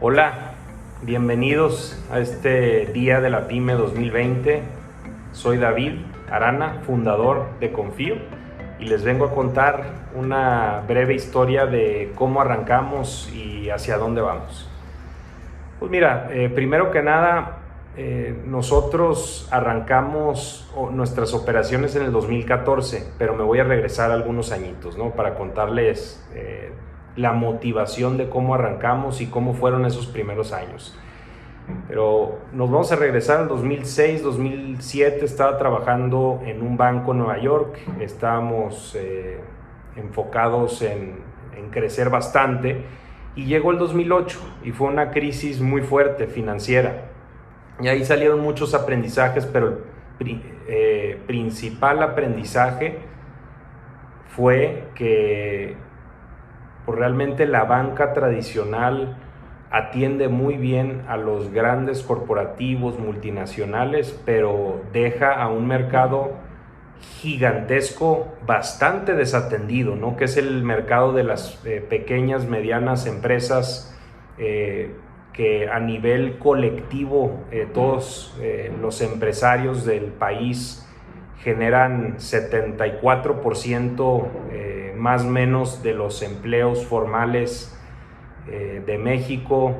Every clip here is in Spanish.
Hola, bienvenidos a este Día de la Pyme 2020. Soy David Arana, fundador de Confío, y les vengo a contar una breve historia de cómo arrancamos y hacia dónde vamos. Pues mira, primero que nada, nosotros arrancamos nuestras operaciones en el 2014, pero me voy a regresar algunos añitos, ¿no? Para contarles la motivación de cómo arrancamos y cómo fueron esos primeros años. Pero nos vamos a regresar al 2006, 2007, estaba trabajando en un banco en Nueva York, estábamos enfocados en crecer bastante, y llegó el 2008 y fue una crisis muy fuerte financiera. Y ahí salieron muchos aprendizajes, pero el principal aprendizaje fue que pues, realmente la banca tradicional atiende muy bien a los grandes corporativos multinacionales, pero deja a un mercado gigantesco bastante desatendido, ¿no? Que es el mercado de las pequeñas, medianas empresas, que a nivel colectivo todos los empresarios del país generan 74% más o menos de los empleos formales de México.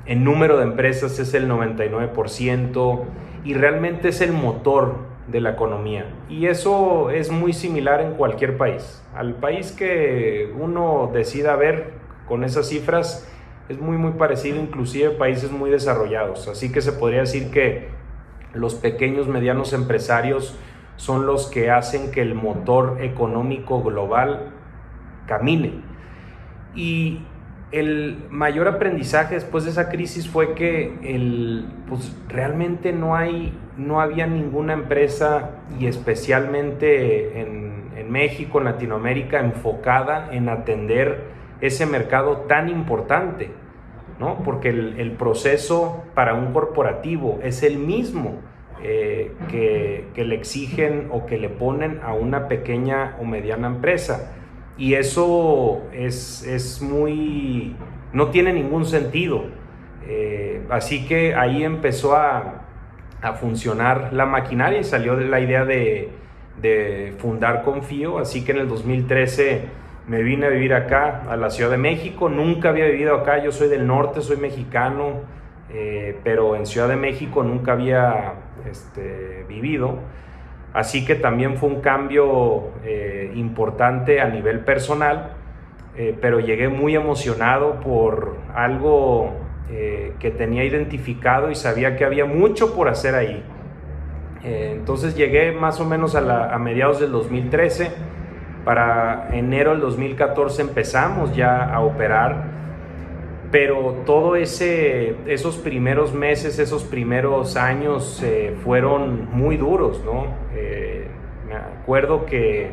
En número de empresas es el 99% y realmente es el motor de la economía, y eso es muy similar en cualquier país. Al país que uno decida ver con esas cifras es muy parecido, inclusive países muy desarrollados. Así que se podría decir que los pequeños, medianos empresarios son los que hacen que el motor económico global camine. Y el mayor aprendizaje después de esa crisis fue que pues realmente no había ninguna empresa, y especialmente en México, en Latinoamérica, enfocada en atender ese mercado tan importante, ¿no? Porque el proceso para un corporativo es el mismo que le exigen o que le ponen a una pequeña o mediana empresa. Y eso no tiene ningún sentido. Así que ahí empezó a funcionar la maquinaria y salió de la idea de fundar Confío. Así que en el 2013 me vine a vivir acá, a la Ciudad de México. Nunca había vivido acá, yo soy del norte, soy mexicano, pero en Ciudad de México nunca había vivido. Así que también fue un cambio importante a nivel personal, pero llegué muy emocionado por algo que tenía identificado y sabía que había mucho por hacer ahí. Entonces llegué más o menos a mediados del 2013. Para enero del 2014 empezamos ya a operar, pero todo esos primeros meses, esos primeros años fueron muy duros, ¿no? Me acuerdo que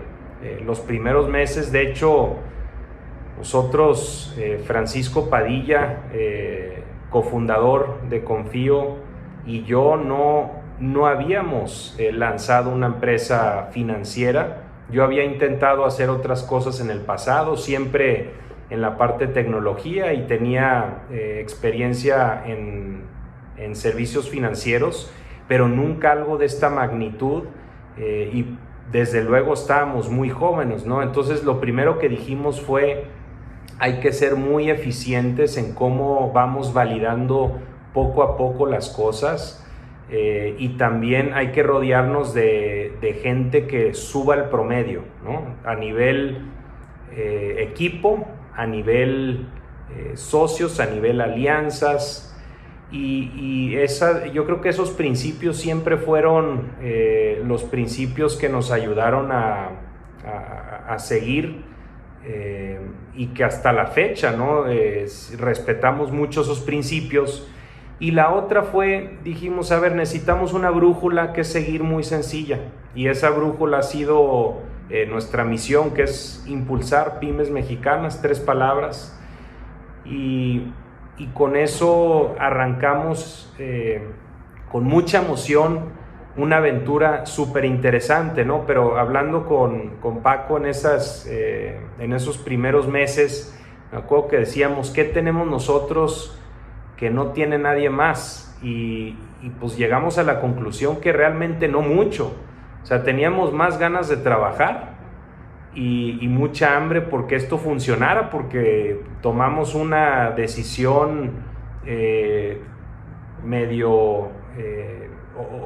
los primeros meses, de hecho, nosotros, Francisco Padilla, cofundador de Confío, y yo no habíamos lanzado una empresa financiera. Yo había intentado hacer otras cosas en el pasado, siempre en la parte de tecnología, y tenía experiencia en servicios financieros, pero nunca algo de esta magnitud, y desde luego estábamos muy jóvenes, ¿no? Entonces lo primero que dijimos fue: hay que ser muy eficientes en cómo vamos validando poco a poco las cosas. Y también hay que rodearnos de gente que suba el promedio, ¿no? A nivel equipo, a nivel socios, a nivel alianzas, y yo creo que esos principios siempre fueron los principios que nos ayudaron a seguir, y que hasta la fecha, ¿no? Respetamos mucho esos principios. Y la otra fue, dijimos, a ver, necesitamos una brújula que seguir muy sencilla, y esa brújula ha sido nuestra misión, que es impulsar pymes mexicanas, 3 palabras, y con eso arrancamos con mucha emoción una aventura súper interesante, ¿no? Pero hablando con Paco en esos primeros meses, me acuerdo que decíamos: ¿qué tenemos nosotros que no tiene nadie más. Y pues llegamos a la conclusión que realmente no mucho. O sea, teníamos más ganas de trabajar y mucha hambre porque esto funcionara, porque tomamos una decisión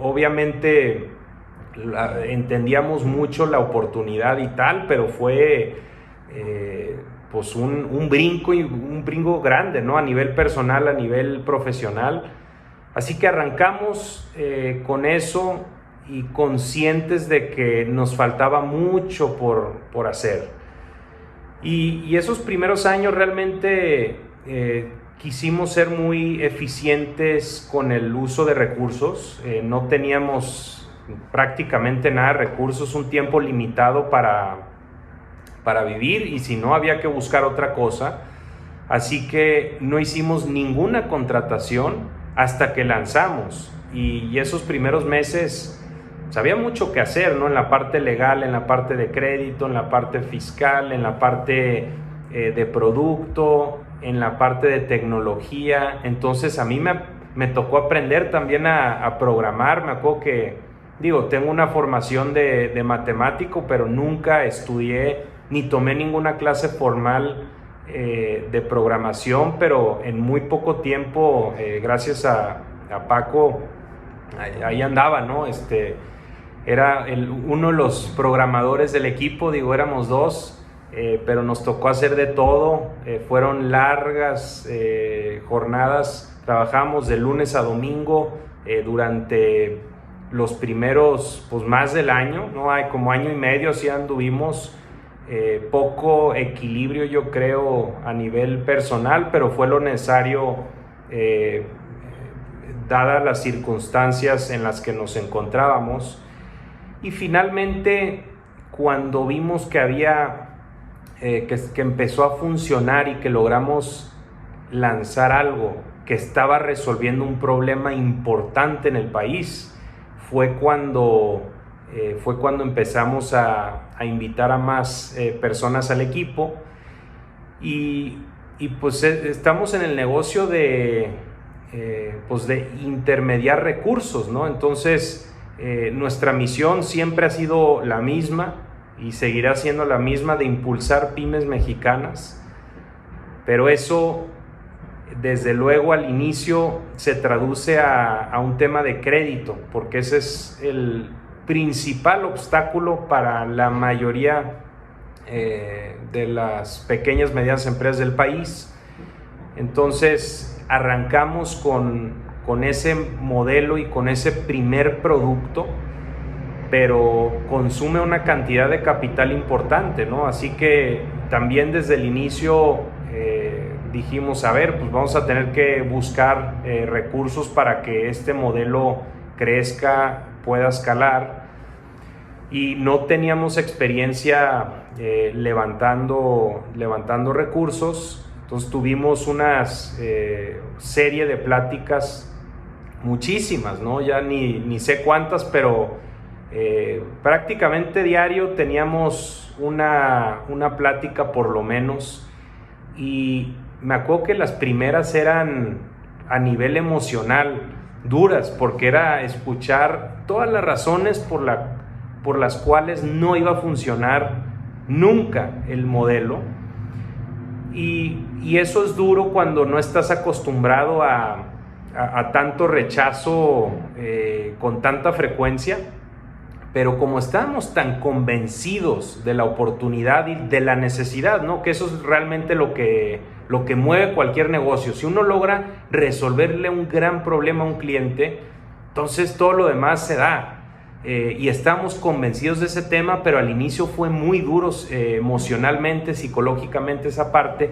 obviamente entendíamos mucho la oportunidad y tal, pero fue pues un brinco grande, ¿no? A nivel personal, a nivel profesional. Así que arrancamos con eso y conscientes de que nos faltaba mucho por hacer. Y esos primeros años realmente quisimos ser muy eficientes con el uso de recursos. No teníamos prácticamente nada de recursos, un tiempo limitado para vivir, y si no, había que buscar otra cosa. Así que no hicimos ninguna contratación hasta que lanzamos, y esos primeros meses pues, había mucho que hacer, ¿no? En la parte legal, en la parte de crédito, en la parte fiscal, en la parte de producto, en la parte de tecnología. Entonces a mí me tocó aprender también a programar. Me acuerdo que, tengo una formación de matemático, pero nunca estudié ni tomé ninguna clase formal de programación, pero en muy poco tiempo, gracias a Paco, ahí andaba, ¿no? Era uno de los programadores del equipo, éramos dos, pero nos tocó hacer de todo. Fueron largas jornadas, trabajamos de lunes a domingo durante los primeros, pues más del año, ¿no? Hay como año y medio, así anduvimos. Poco equilibrio, yo creo, a nivel personal, pero fue lo necesario dadas las circunstancias en las que nos encontrábamos. Y finalmente, cuando vimos que que empezó a funcionar y que logramos lanzar algo que estaba resolviendo un problema importante en el país, fue cuando empezamos a invitar a más personas al equipo, y pues estamos en el negocio de intermediar recursos, ¿no? Entonces nuestra misión siempre ha sido la misma y seguirá siendo la misma, de impulsar pymes mexicanas, pero eso desde luego al inicio se traduce a un tema de crédito, porque ese es el principal obstáculo para la mayoría de las pequeñas y medianas empresas del país. Entonces arrancamos con ese modelo y con ese primer producto, pero consume una cantidad de capital importante, ¿no? Así que también desde el inicio dijimos, pues vamos a tener que buscar recursos para que este modelo crezca, pueda escalar, y no teníamos experiencia levantando recursos. Entonces tuvimos una serie de pláticas, muchísimas, ¿no? Ya ni sé cuántas, pero prácticamente diario teníamos una plática por lo menos. Y me acuerdo que las primeras eran a nivel emocional duras, porque era escuchar todas las razones por las cuales no iba a funcionar nunca el modelo, y eso es duro cuando no estás acostumbrado a tanto rechazo con tanta frecuencia. Pero como estábamos tan convencidos de la oportunidad y de la necesidad, ¿no? Que eso es realmente lo que mueve cualquier negocio. Si uno logra resolverle un gran problema a un cliente, entonces todo lo demás se da. Y estamos convencidos de ese tema, pero al inicio fue muy duro emocionalmente, psicológicamente esa parte.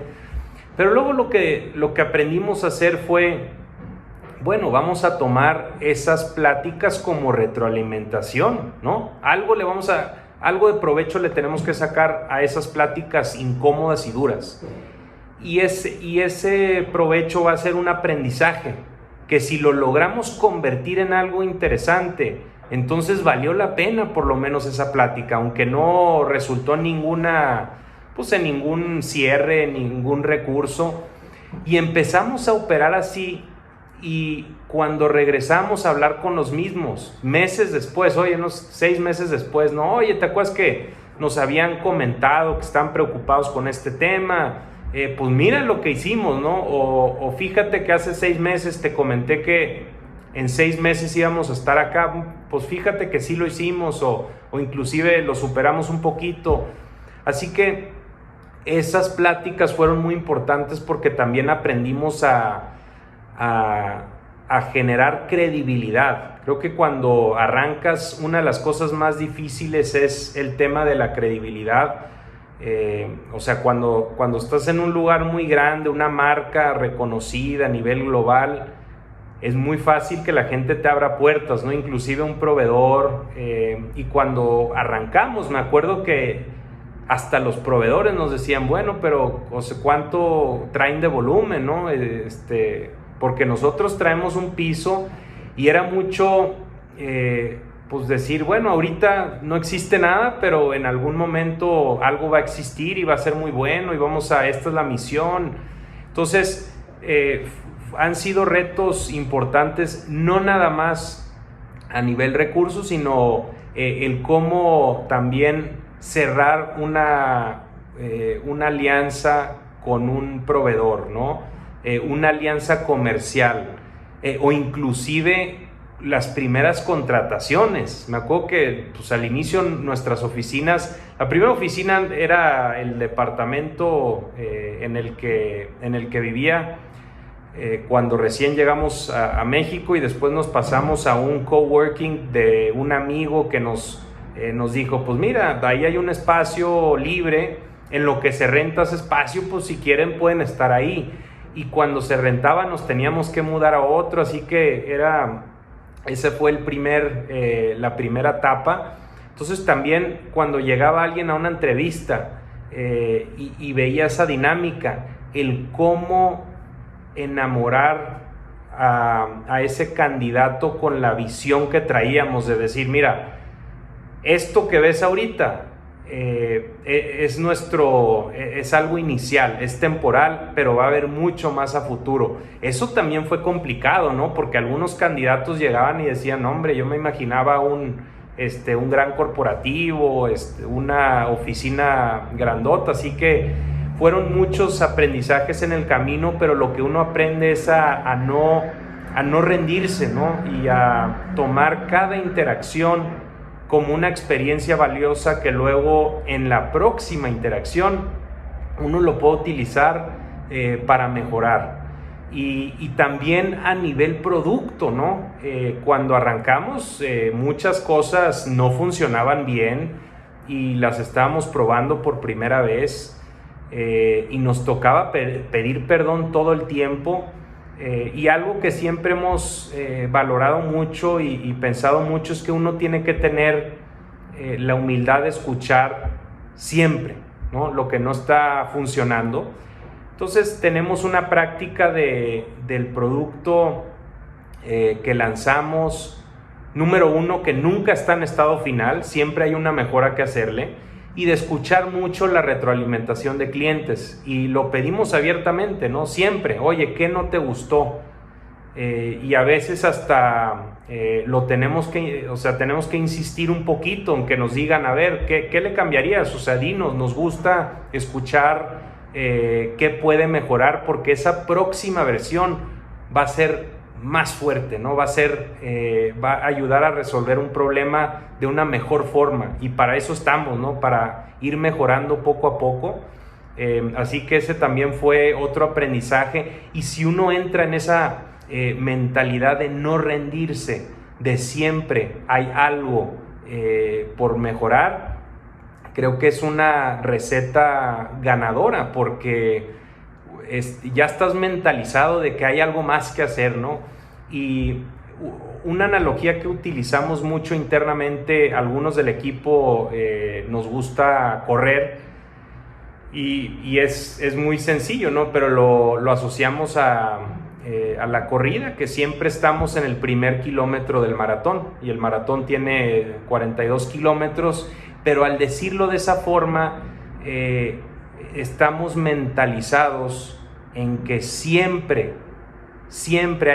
Pero luego lo que aprendimos a hacer fue, bueno, vamos a tomar esas pláticas como retroalimentación, ¿no? Algo de provecho le tenemos que sacar a esas pláticas incómodas y duras. Y ese provecho va a ser un aprendizaje, que si lo logramos convertir en algo interesante, entonces valió la pena por lo menos esa plática, aunque no resultó en ningún cierre, ningún recurso. Y empezamos a operar así y cuando regresamos a hablar con los mismos, meses después, oye, unos 6 meses después, no, oye, ¿te acuerdas que nos habían comentado que están preocupados con este tema? Pues mira lo que hicimos, ¿no? O fíjate que hace 6 meses te comenté que en 6 meses íbamos a estar acá, pues fíjate que sí lo hicimos, o inclusive lo superamos un poquito. Así que esas pláticas fueron muy importantes porque también aprendimos a generar credibilidad. Creo que cuando arrancas, una de las cosas más difíciles es el tema de la credibilidad. O sea, cuando estás en un lugar muy grande, una marca reconocida a nivel global, es muy fácil que la gente te abra puertas, ¿no? Inclusive un proveedor. Y cuando arrancamos, me acuerdo que hasta los proveedores nos decían, bueno, pero o sea, ¿cuánto traen de volumen, no? Porque nosotros traemos un piso y era mucho, pues decir, bueno, ahorita no existe nada, pero en algún momento algo va a existir y va a ser muy bueno y esta es la misión. Entonces, han sido retos importantes, no nada más a nivel recursos, sino el cómo también cerrar una alianza con un proveedor, ¿no? Una alianza comercial, o inclusive las primeras contrataciones. Me acuerdo que pues, al inicio nuestras oficinas, la primera oficina era el departamento en el que vivía cuando recién llegamos a México, y después nos pasamos a un coworking de un amigo que nos dijo, pues mira, ahí hay un espacio libre, en lo que se renta ese espacio, pues si quieren pueden estar ahí. Y cuando se rentaba nos teníamos que mudar a otro, así que ese fue la primera etapa. Entonces también cuando llegaba alguien a una entrevista y veía esa dinámica, el cómo enamorar a ese candidato con la visión que traíamos de decir, mira, esto que ves ahorita es algo inicial, es temporal, pero va a haber mucho más a futuro. Eso también fue complicado, ¿no? Porque algunos candidatos llegaban y decían, hombre, yo me imaginaba un gran corporativo, una oficina grandota, así que fueron muchos aprendizajes en el camino, pero lo que uno aprende es a no rendirse, ¿no? Y a tomar cada interacción como una experiencia valiosa que luego en la próxima interacción uno lo puede utilizar para mejorar. Y también a nivel producto, ¿no? Cuando arrancamos, muchas cosas no funcionaban bien y las estábamos probando por primera vez, y nos tocaba pedir perdón todo el tiempo. Y algo que siempre hemos valorado mucho y pensado mucho es que uno tiene que tener la humildad de escuchar siempre, ¿no? Lo que no está funcionando. Entonces tenemos una práctica del producto que lanzamos, número 1, que nunca está en estado final, siempre hay una mejora que hacerle, y de escuchar mucho la retroalimentación de clientes, y lo pedimos abiertamente, ¿no? Siempre, oye, ¿qué no te gustó? Y a veces hasta tenemos que insistir un poquito en que nos digan, a ver, ¿qué le cambiarías? O sea, dinos, nos gusta escuchar qué puede mejorar, porque esa próxima versión va a ser más fuerte, ¿no? Va a ayudar a resolver un problema de una mejor forma, y para eso estamos, ¿no? Para ir mejorando poco a poco. Así que ese también fue otro aprendizaje, y si uno entra en esa mentalidad de no rendirse, de siempre hay algo por mejorar, creo que es una receta ganadora, porque ya estás mentalizado de que hay algo más que hacer, ¿no? Y una analogía que utilizamos mucho internamente, algunos del equipo nos gusta correr, y es muy sencillo, ¿no? Pero lo asociamos a la corrida, que siempre estamos en el primer kilómetro del maratón, y el maratón tiene 42 kilómetros, pero al decirlo de esa forma, estamos mentalizados en que siempre siempre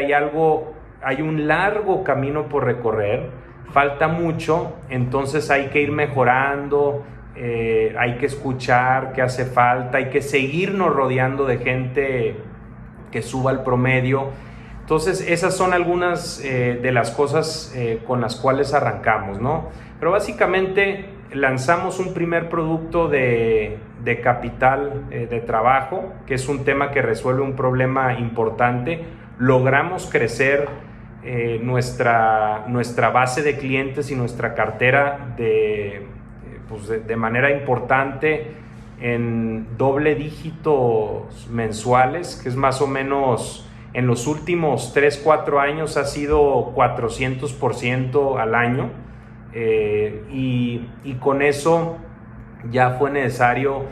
hay un largo camino por recorrer, falta mucho, entonces hay que ir mejorando, hay que escuchar qué hace falta, hay que seguirnos rodeando de gente que suba el promedio. Entonces esas son algunas de las cosas con las cuales arrancamos, ¿no? Pero básicamente lanzamos un primer producto de capital de trabajo, que es un tema que resuelve un problema importante. Logramos crecer nuestra base de clientes y nuestra cartera de manera importante, en doble dígitos mensuales, que es más o menos en los últimos 3-4 años ha sido 400% al año, y con eso ya fue necesario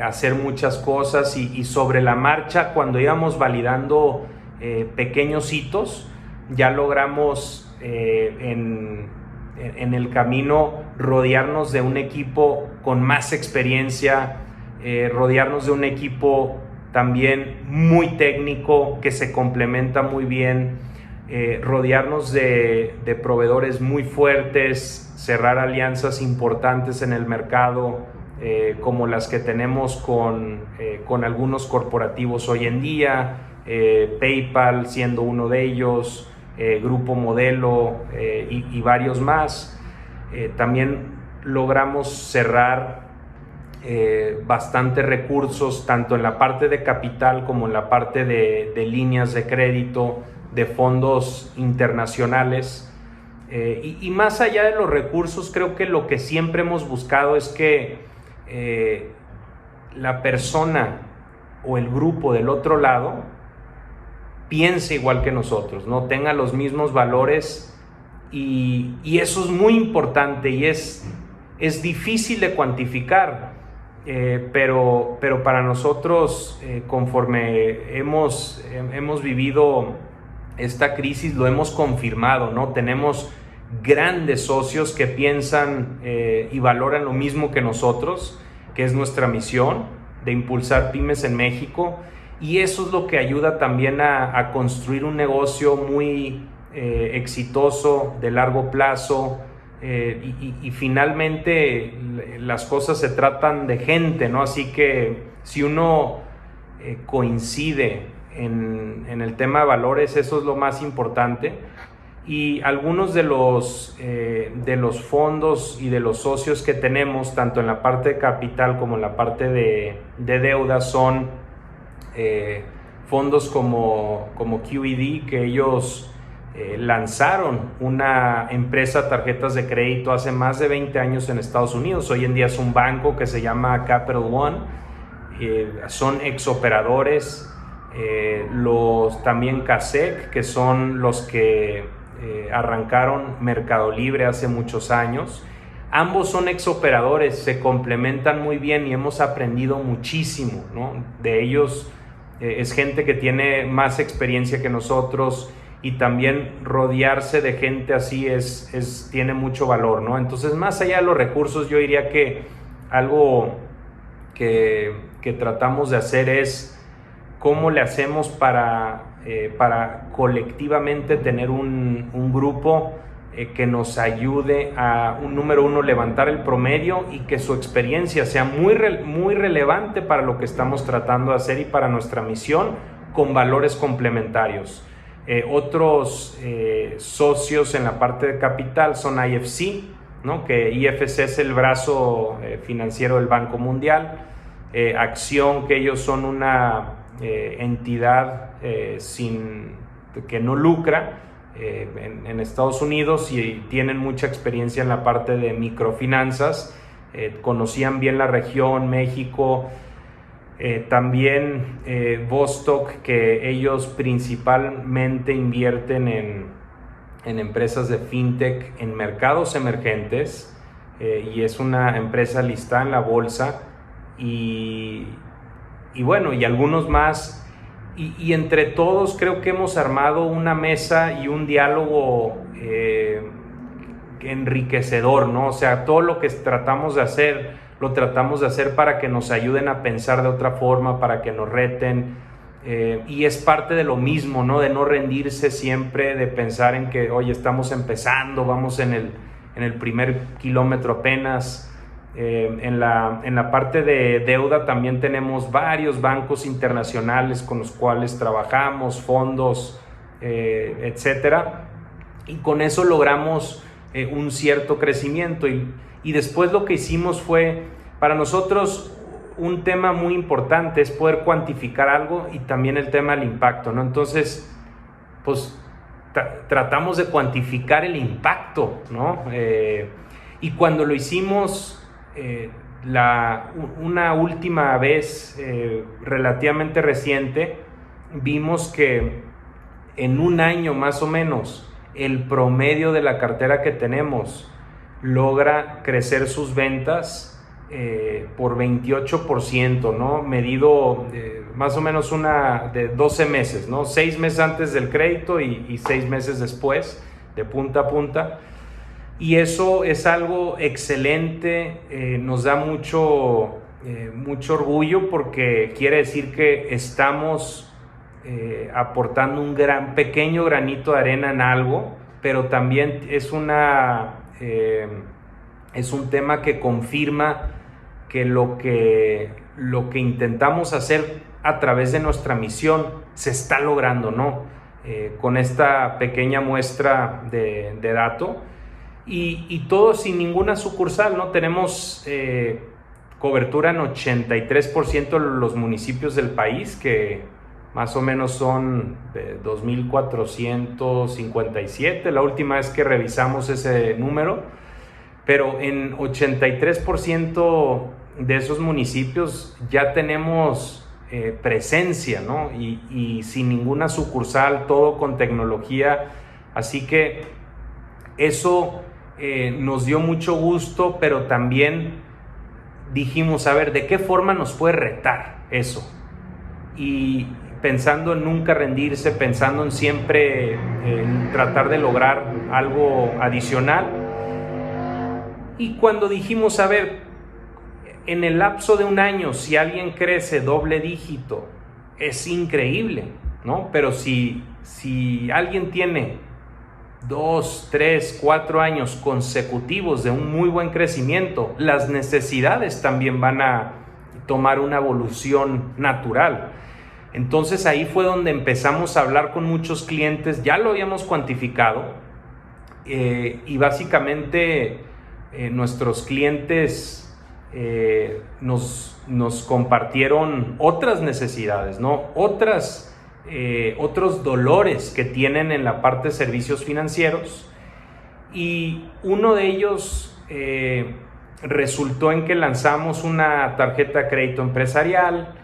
hacer muchas cosas, y sobre la marcha, cuando íbamos validando pequeños hitos, ya logramos en el camino rodearnos de un equipo con más experiencia, rodearnos de un equipo también muy técnico que se complementa muy bien, rodearnos de proveedores muy fuertes, cerrar alianzas importantes en el mercado, como las que tenemos con algunos corporativos hoy en día, PayPal siendo uno de ellos, Grupo Modelo, y varios más. También logramos cerrar bastantes recursos, tanto en la parte de capital como en la parte de líneas de crédito, de fondos internacionales. Y más allá de los recursos, creo que lo que siempre hemos buscado es que la persona o el grupo del otro lado piense igual que nosotros, ¿no? Tenga los mismos valores, y eso es muy importante, y es difícil de cuantificar, pero para nosotros, conforme hemos vivido esta crisis, lo hemos confirmado, ¿no? Tenemos grandes socios que piensan y valoran lo mismo que nosotros, que es nuestra misión de impulsar pymes en México. Y eso es lo que ayuda también a construir un negocio muy exitoso, de largo plazo, y finalmente las cosas se tratan de gente, ¿no? Así que si uno coincide en el tema de valores, eso es lo más importante. Y algunos de los fondos y de los socios que tenemos, tanto en la parte de capital como en la parte de deuda, son fondos como QED, que ellos lanzaron una empresa de tarjetas de crédito hace más de 20 años en Estados Unidos. Hoy en día es un banco que se llama Capital One. Son exoperadores. También CASEC, que son los que arrancaron Mercado Libre hace muchos años. Ambos son exoperadores, se complementan muy bien y hemos aprendido muchísimo, ¿no? De ellos. Es gente que tiene más experiencia que nosotros, y también rodearse de gente así tiene mucho valor, ¿no? Entonces, más allá de los recursos, yo diría que algo que tratamos de hacer es cómo le hacemos para colectivamente tener un grupo que nos ayude a, número uno, levantar el promedio, y que su experiencia sea muy relevante para lo que estamos tratando de hacer y para nuestra misión, con valores complementarios. Otros socios en la parte de capital son IFC, ¿no? Que IFC es el brazo financiero del Banco Mundial. Acción, que ellos son una entidad que no lucra en Estados Unidos, y tienen mucha experiencia en la parte de microfinanzas, conocían bien la región, México. También Vostok, que ellos principalmente invierten en empresas de fintech en mercados emergentes, y es una empresa listada en la bolsa, y bueno, y algunos más. Y entre todos creo que hemos armado una mesa y un diálogo enriquecedor, ¿no? O sea, todo lo que tratamos de hacer, lo tratamos de hacer para que nos ayuden a pensar de otra forma, para que nos reten. y es parte de lo mismo, ¿no? De no rendirse siempre, de pensar en que, oye, estamos empezando, vamos en el primer kilómetro apenas. En la parte de deuda también tenemos varios bancos internacionales con los cuales trabajamos, fondos, etcétera, y con eso logramos un cierto crecimiento. Y después lo que hicimos fue, para nosotros, un tema muy importante es poder cuantificar algo, y también el tema del impacto, ¿no? Entonces, pues tratamos de cuantificar el impacto, ¿no? Y cuando lo hicimos una última vez, relativamente reciente, vimos que en un año más o menos el promedio de la cartera que tenemos logra crecer sus ventas por 28%, ¿no? Medido más o menos de 12 meses, ¿no? 6 meses antes del crédito y 6 meses después, de punta a punta. Y eso es algo excelente, nos da mucho orgullo, porque quiere decir que estamos aportando un pequeño granito de arena en algo, pero también es un tema que confirma que lo que intentamos hacer a través de nuestra misión se está logrando, ¿no? Con esta pequeña muestra de dato. Y todo sin ninguna sucursal, ¿no? Tenemos cobertura en 83% de los municipios del país, que más o menos son 2,457, la última vez que revisamos ese número, pero en 83% de esos municipios ya tenemos presencia, ¿no? Y sin ninguna sucursal, todo con tecnología, así que eso nos dio mucho gusto, pero también dijimos, a ver, ¿de qué forma nos puede retar eso? Y pensando en nunca rendirse, pensando en siempre tratar de lograr algo adicional. Y cuando dijimos, a ver, en el lapso de un año, si alguien crece doble dígito, es increíble, ¿no? Pero si alguien tiene 2, 3, 4 años consecutivos de un muy buen crecimiento, las necesidades también van a tomar una evolución natural. Entonces ahí fue donde empezamos a hablar con muchos clientes, ya lo habíamos cuantificado, y básicamente nuestros clientes nos compartieron otras necesidades, ¿no? Otros dolores que tienen en la parte de servicios financieros, y uno de ellos resultó en que lanzamos una tarjeta de crédito empresarial,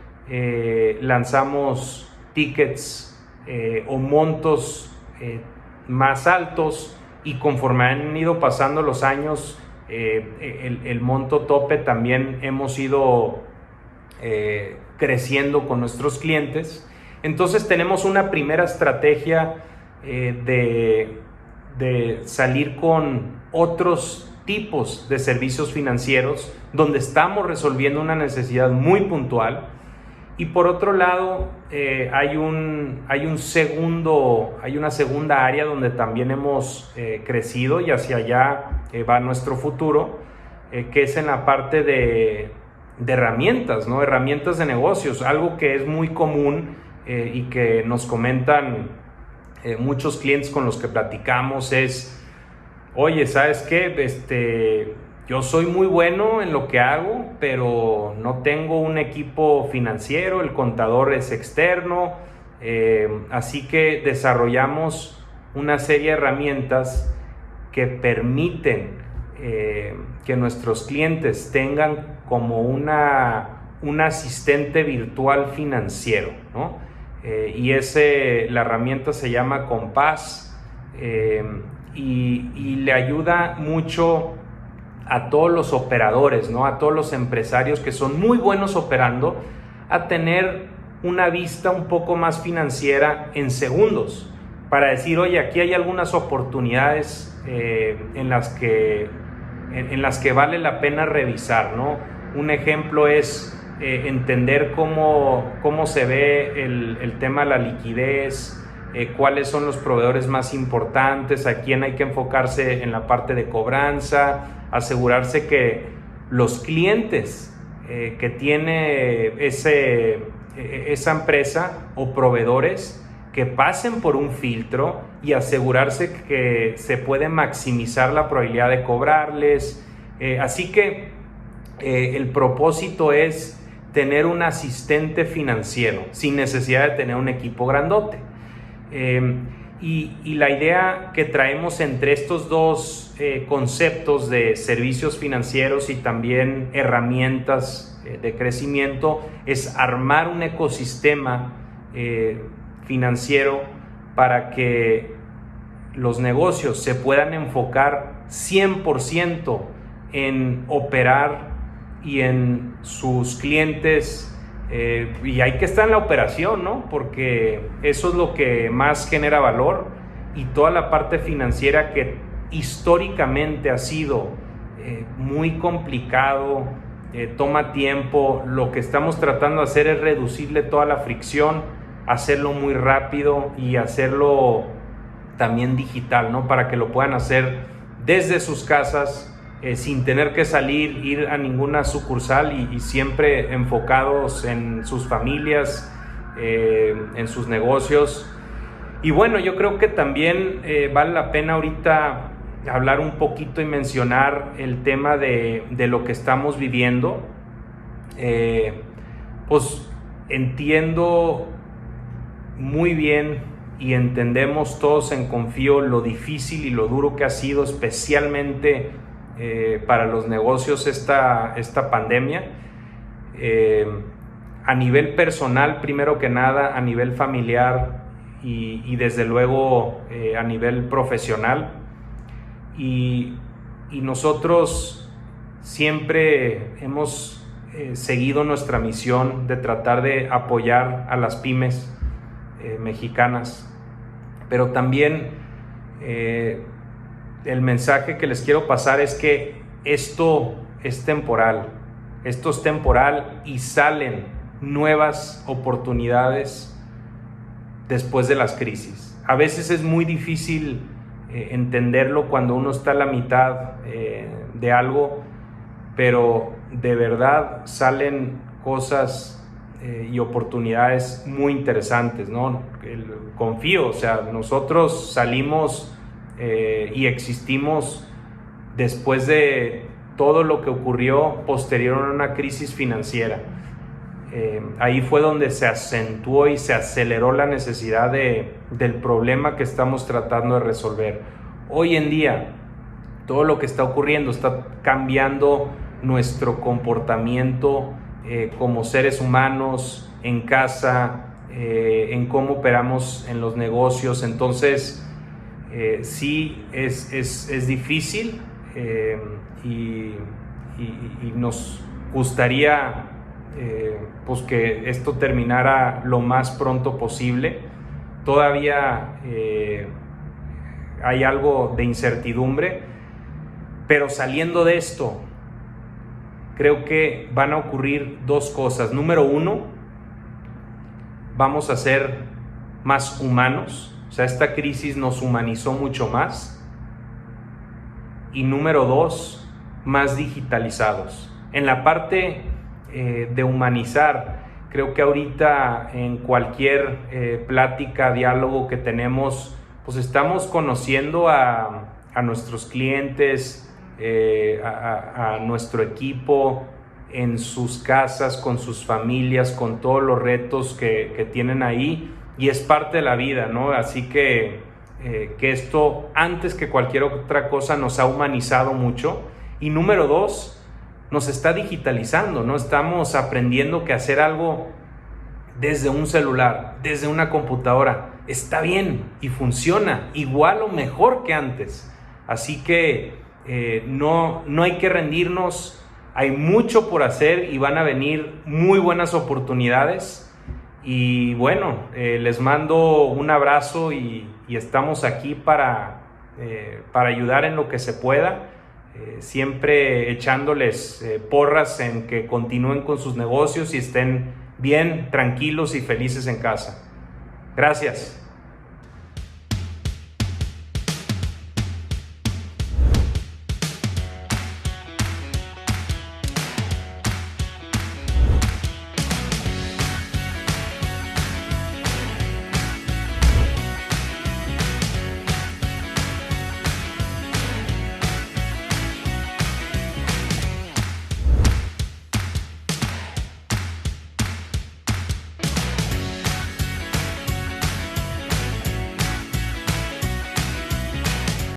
lanzamos tickets o montos más altos, y conforme han ido pasando los años, el monto tope también hemos ido creciendo con nuestros clientes. Entonces tenemos una primera estrategia de salir con otros tipos de servicios financieros donde estamos resolviendo una necesidad muy puntual, y por otro lado hay una segunda área donde también hemos crecido, y hacia allá va nuestro futuro, que es en la parte de herramientas, ¿no? Herramientas de negocios, algo que es muy común y que nos comentan muchos clientes con los que platicamos es, oye, ¿sabes qué? Yo soy muy bueno en lo que hago, pero no tengo un equipo financiero, el contador es externo, así que desarrollamos una serie de herramientas que permiten que nuestros clientes tengan como un asistente virtual financiero, ¿no? Y la herramienta se llama Compás, y le ayuda mucho a todos los operadores, ¿no? A todos los empresarios que son muy buenos operando, a tener una vista un poco más financiera en segundos, para decir, oye, aquí hay algunas oportunidades en las que vale la pena revisar, ¿no? Un ejemplo es entender cómo se ve el tema de la liquidez, cuáles son los proveedores más importantes, a quién hay que enfocarse en la parte de cobranza, asegurarse que los clientes que tiene esa empresa o proveedores que pasen por un filtro y asegurarse que se puede maximizar la probabilidad de cobrarles. Así que el propósito es tener un asistente financiero sin necesidad de tener un equipo grandote. Y la idea que traemos entre estos dos conceptos de servicios financieros y también herramientas de crecimiento es armar un ecosistema financiero para que los negocios se puedan enfocar 100% en operar y en sus clientes, y hay que estar en la operación, ¿no? Porque eso es lo que más genera valor, y toda la parte financiera que históricamente ha sido muy complicado, toma tiempo. Lo que estamos tratando de hacer es reducirle toda la fricción, hacerlo muy rápido y hacerlo también digital, ¿no? Para que lo puedan hacer desde sus casas, sin tener que salir, ir a ninguna sucursal, y siempre enfocados en sus familias, en sus negocios. Y bueno, yo creo que también vale la pena ahorita hablar un poquito y mencionar el tema de lo que estamos viviendo. Pues entiendo muy bien y entendemos todos en Confío lo difícil y lo duro que ha sido, especialmente para los negocios esta pandemia. A nivel personal, primero que nada, a nivel familiar y desde luego a nivel profesional. Y nosotros siempre hemos seguido nuestra misión de tratar de apoyar a las pymes mexicanas, pero también el mensaje que les quiero pasar es que esto es temporal, y salen nuevas oportunidades después de las crisis. A veces es muy difícil entenderlo cuando uno está a la mitad de algo, pero de verdad salen cosas y oportunidades muy interesantes, ¿no? Confío, o sea, nosotros salimos y existimos después de todo lo que ocurrió posterior a una crisis financiera. Ahí fue donde se acentuó y se aceleró la necesidad del problema que estamos tratando de resolver. Hoy en día, todo lo que está ocurriendo está cambiando nuestro comportamiento como seres humanos, en casa, en cómo operamos en los negocios. Entonces, sí es difícil, y nos gustaría pues que esto terminara lo más pronto posible. Todavía hay algo de incertidumbre, pero saliendo de esto, creo que van a ocurrir dos cosas. Número uno, vamos a ser más humanos, o sea, esta crisis nos humanizó mucho más. Y número dos, más digitalizados. En la parte de humanizar, creo que ahorita en cualquier plática, diálogo que tenemos, pues estamos conociendo a nuestros clientes, a nuestro equipo en sus casas, con sus familias, con todos los retos que tienen ahí, y es parte de la vida, ¿no? Así que esto, antes que cualquier otra cosa, nos ha humanizado mucho. Y número dos, nos está digitalizando, ¿no? Estamos aprendiendo que hacer algo desde un celular, desde una computadora, está bien y funciona igual o mejor que antes. Así que no hay que rendirnos, hay mucho por hacer y van a venir muy buenas oportunidades. Y bueno, les mando un abrazo y estamos aquí para ayudar en lo que se pueda. siempre echándoles porras en que continúen con sus negocios y estén bien, tranquilos y felices en casa. Gracias.